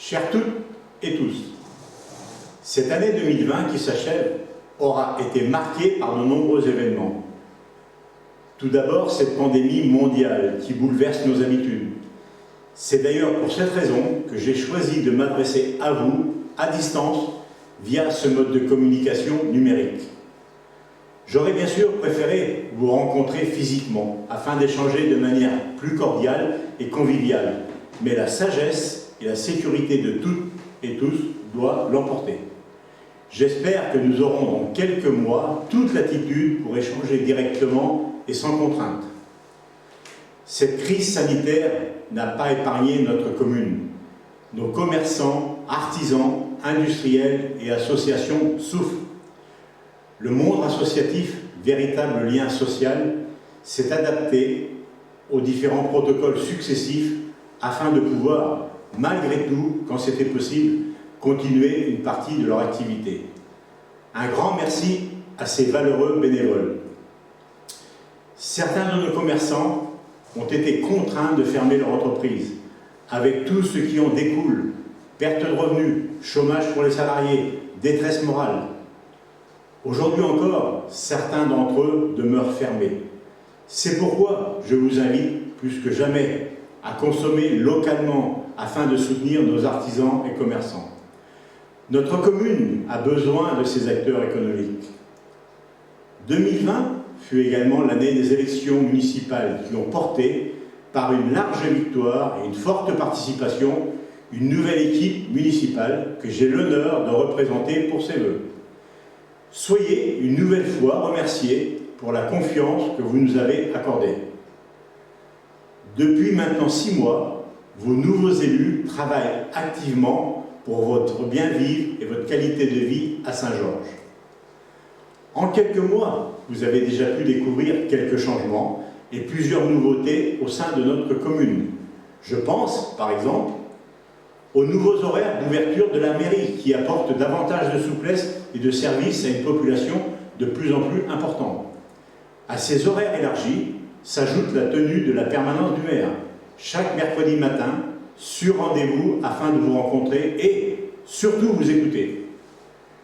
Chers toutes et tous, cette année 2020 qui s'achève aura été marquée par de nombreux événements. Tout d'abord, cette pandémie mondiale qui bouleverse nos habitudes. C'est d'ailleurs pour cette raison que j'ai choisi de m'adresser à vous, à distance, via ce mode de communication numérique. J'aurais bien sûr préféré vous rencontrer physiquement, afin d'échanger de manière plus cordiale et conviviale, mais la sagesse et la sécurité de toutes et tous doivent l'emporter. J'espère que nous aurons dans quelques mois toute l'attitude pour échanger directement et sans contrainte. Cette crise sanitaire n'a pas épargné notre commune. Nos commerçants, artisans, industriels et associations souffrent. Le monde associatif, véritable lien social, s'est adapté aux différents protocoles successifs afin de pouvoir, malgré tout, quand c'était possible, continuer une partie de leur activité. Un grand merci à ces valeureux bénévoles. Certains de nos commerçants ont été contraints de fermer leur entreprise, avec tout ce qui en découle, perte de revenus, chômage pour les salariés, détresse morale. Aujourd'hui encore, certains d'entre eux demeurent fermés. C'est pourquoi je vous invite plus que jamais à consommer localement afin de soutenir nos artisans et commerçants. Notre commune a besoin de ces acteurs économiques. 2020 fut également l'année des élections municipales qui ont porté, par une large victoire et une forte participation, une nouvelle équipe municipale que j'ai l'honneur de représenter pour ses vœux. Soyez une nouvelle fois remerciés pour la confiance que vous nous avez accordée. Depuis maintenant 6 mois, vos nouveaux élus travaillent activement pour votre bien-vivre et votre qualité de vie à Saint-Georges. En quelques mois, vous avez déjà pu découvrir quelques changements et plusieurs nouveautés au sein de notre commune. Je pense, par exemple, aux nouveaux horaires d'ouverture de la mairie qui apportent davantage de souplesse et de services à une population de plus en plus importante. À ces horaires élargis s'ajoute la tenue de la permanence du maire, chaque mercredi matin, sur rendez-vous afin de vous rencontrer et surtout vous écouter.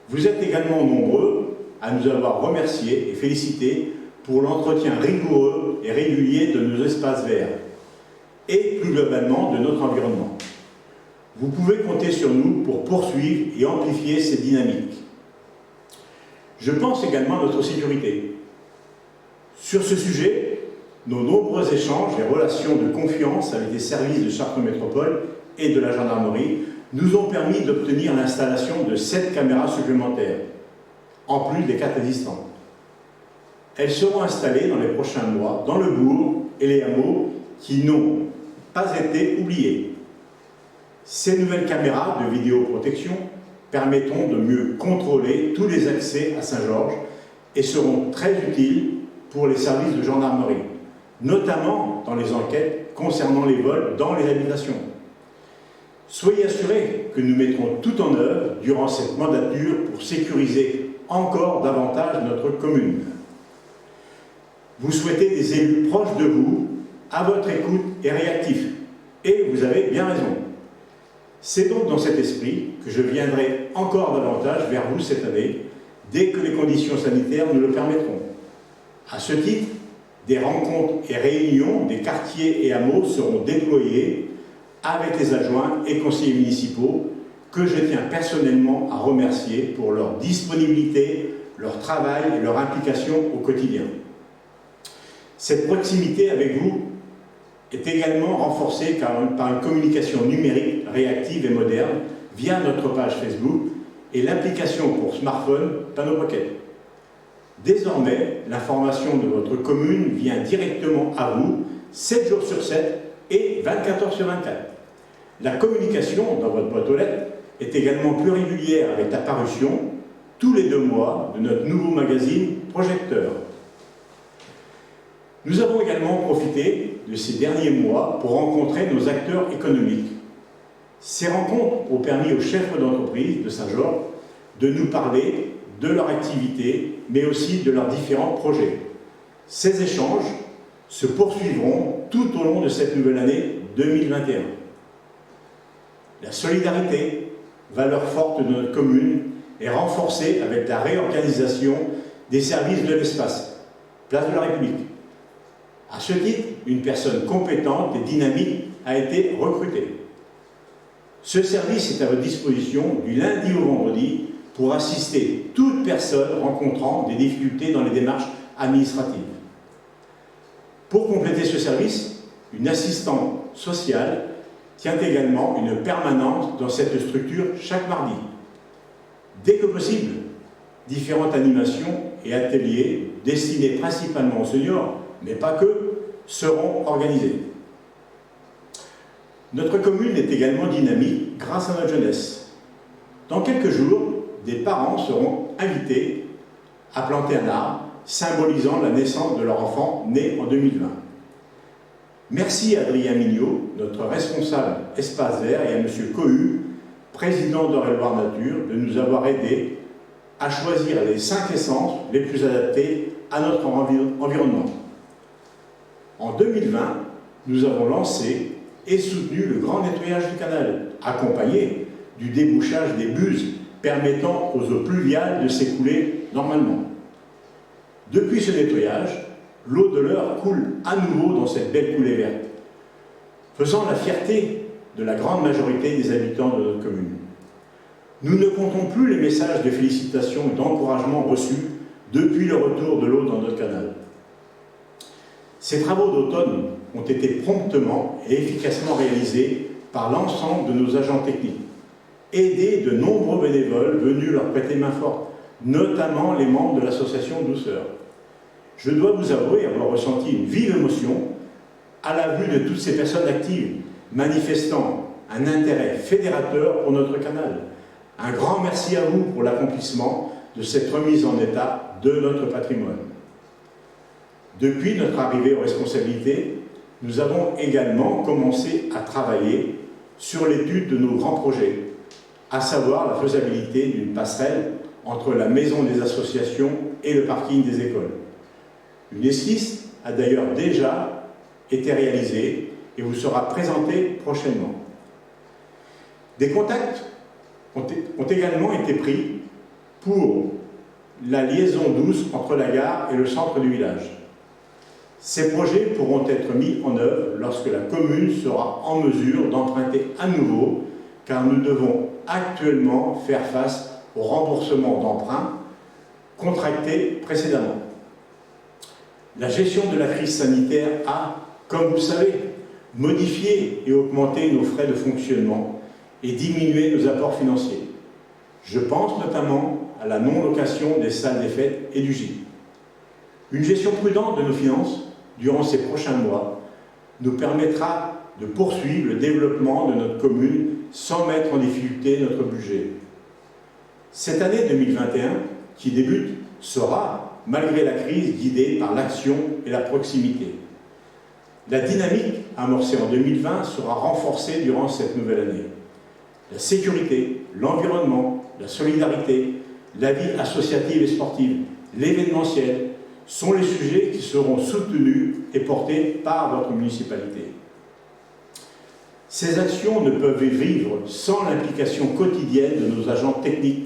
Vous êtes également nombreux à nous avoir remerciés et félicités pour l'entretien rigoureux et régulier de nos espaces verts et plus globalement de notre environnement. Vous pouvez compter sur nous pour poursuivre et amplifier cette dynamique. Je pense également à notre sécurité. Sur ce sujet, nos nombreux échanges et relations de confiance avec les services de Chartres Métropole et de la gendarmerie nous ont permis d'obtenir l'installation de 7 caméras supplémentaires, en plus des 4 existantes. Elles seront installées dans les prochains mois dans le bourg et les hameaux qui n'ont pas été oubliés. Ces nouvelles caméras de vidéoprotection permettront de mieux contrôler tous les accès à Saint-Georges et seront très utiles pour les services de gendarmerie, notamment dans les enquêtes concernant les vols dans les habitations. Soyez assurés que nous mettrons tout en œuvre durant cette mandature pour sécuriser encore davantage notre commune. Vous souhaitez des élus proches de vous, à votre écoute et réactifs, et vous avez bien raison. C'est donc dans cet esprit que je viendrai encore davantage vers vous cette année, dès que les conditions sanitaires nous le permettront. À ce titre, des rencontres et réunions des quartiers et hameaux seront déployées avec les adjoints et conseillers municipaux que je tiens personnellement à remercier pour leur disponibilité, leur travail et leur implication au quotidien. Cette proximité avec vous est également renforcée par une communication numérique réactive et moderne via notre page Facebook et l'application pour smartphone Panneau Pocket. Désormais, l'information de votre commune vient directement à vous, 7 jours sur 7 et 24 heures sur 24. La communication dans votre boîte aux lettres est également plus régulière avec la parution, tous les 2 mois, de notre nouveau magazine Projecteur. Nous avons également profité de ces derniers mois pour rencontrer nos acteurs économiques. Ces rencontres ont permis aux chefs d'entreprise de Saint-Georges de nous parler de leur activité, mais aussi de leurs différents projets. Ces échanges se poursuivront tout au long de cette nouvelle année 2021. La solidarité, valeur forte de notre commune, est renforcée avec la réorganisation des services de l'espace, place de la République. À ce titre, une personne compétente et dynamique a été recrutée. Ce service est à votre disposition du lundi au vendredi pour assister toute personne rencontrant des difficultés dans les démarches administratives. Pour compléter ce service, une assistante sociale tient également une permanente dans cette structure chaque mardi. Dès que possible, différentes animations et ateliers destinés principalement aux seniors, mais pas que, seront organisés. Notre commune est également dynamique grâce à notre jeunesse. Dans quelques jours, des parents seront invités à planter un arbre symbolisant la naissance de leur enfant né en 2020. Merci à Adrien Mignot, notre responsable espace vert, et à M. Cohu, président d'Eure-et-Loir Nature, de nous avoir aidés à choisir les 5 essences les plus adaptées à notre environnement. En 2020, nous avons lancé et soutenu le grand nettoyage du canal, accompagné du débouchage des buses permettant aux eaux pluviales de s'écouler normalement. Depuis ce nettoyage, l'eau de l'Eure coule à nouveau dans cette belle coulée verte, faisant la fierté de la grande majorité des habitants de notre commune. Nous ne comptons plus les messages de félicitations et d'encouragement reçus depuis le retour de l'eau dans notre canal. Ces travaux d'automne ont été promptement et efficacement réalisés par l'ensemble de nos agents techniques, aidés de nombreux bénévoles venus leur prêter main forte, notamment les membres de l'association Douceur. Je dois vous avouer avoir ressenti une vive émotion à la vue de toutes ces personnes actives, manifestant un intérêt fédérateur pour notre canal. Un grand merci à vous pour l'accomplissement de cette remise en état de notre patrimoine. Depuis notre arrivée aux responsabilités, nous avons également commencé à travailler sur l'étude de nos grands projets, à savoir la faisabilité d'une passerelle entre la maison des associations et le parking des écoles. Une esquisse a d'ailleurs déjà été réalisée et vous sera présentée prochainement. Des contacts ont également été pris pour la liaison douce entre la gare et le centre du village. Ces projets pourront être mis en œuvre lorsque la commune sera en mesure d'emprunter à nouveau, car nous devons actuellement faire face au remboursement d'emprunts contractés précédemment. La gestion de la crise sanitaire a, comme vous le savez, modifié et augmenté nos frais de fonctionnement et diminué nos apports financiers. Je pense notamment à la non-location des salles des fêtes et du gîte. Une gestion prudente de nos finances durant ces prochains mois nous permettra de poursuivre le développement de notre commune sans mettre en difficulté notre budget. Cette année 2021, qui débute, sera, malgré la crise, guidée par l'action et la proximité. La dynamique amorcée en 2020 sera renforcée durant cette nouvelle année. La sécurité, l'environnement, la solidarité, la vie associative et sportive, l'événementiel sont les sujets qui seront soutenus et portés par votre municipalité. Ces actions ne peuvent vivre sans l'implication quotidienne de nos agents techniques,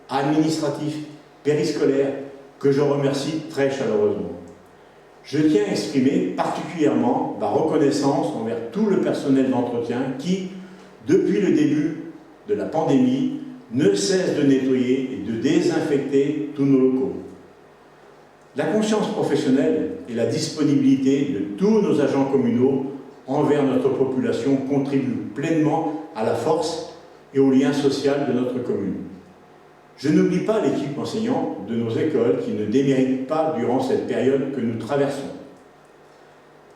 administratifs, périscolaires, que je remercie très chaleureusement. Je tiens à exprimer particulièrement ma reconnaissance envers tout le personnel d'entretien qui, depuis le début de la pandémie, ne cesse de nettoyer et de désinfecter tous nos locaux. La conscience professionnelle et la disponibilité de tous nos agents communaux envers notre population contribuent pleinement à la force et au lien social de notre commune. Je n'oublie pas l'équipe enseignante de nos écoles qui ne démérite pas durant cette période que nous traversons.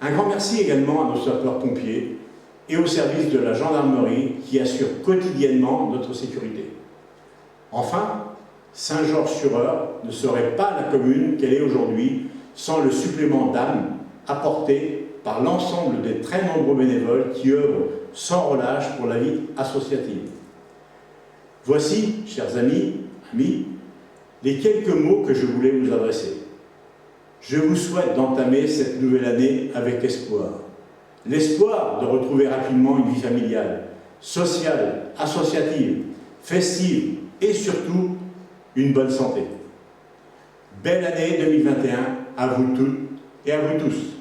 Un grand merci également à nos sapeurs-pompiers et au service de la gendarmerie qui assurent quotidiennement notre sécurité. Enfin, Saint-Georges-sur-Eure ne serait pas la commune qu'elle est aujourd'hui sans le supplément d'âme apporté par l'ensemble des très nombreux bénévoles qui œuvrent sans relâche pour la vie associative. Voici, chers amis, les quelques mots que je voulais vous adresser. Je vous souhaite d'entamer cette nouvelle année avec espoir. L'espoir de retrouver rapidement une vie familiale, sociale, associative, festive et surtout une bonne santé. Belle année 2021 à vous toutes et à vous tous.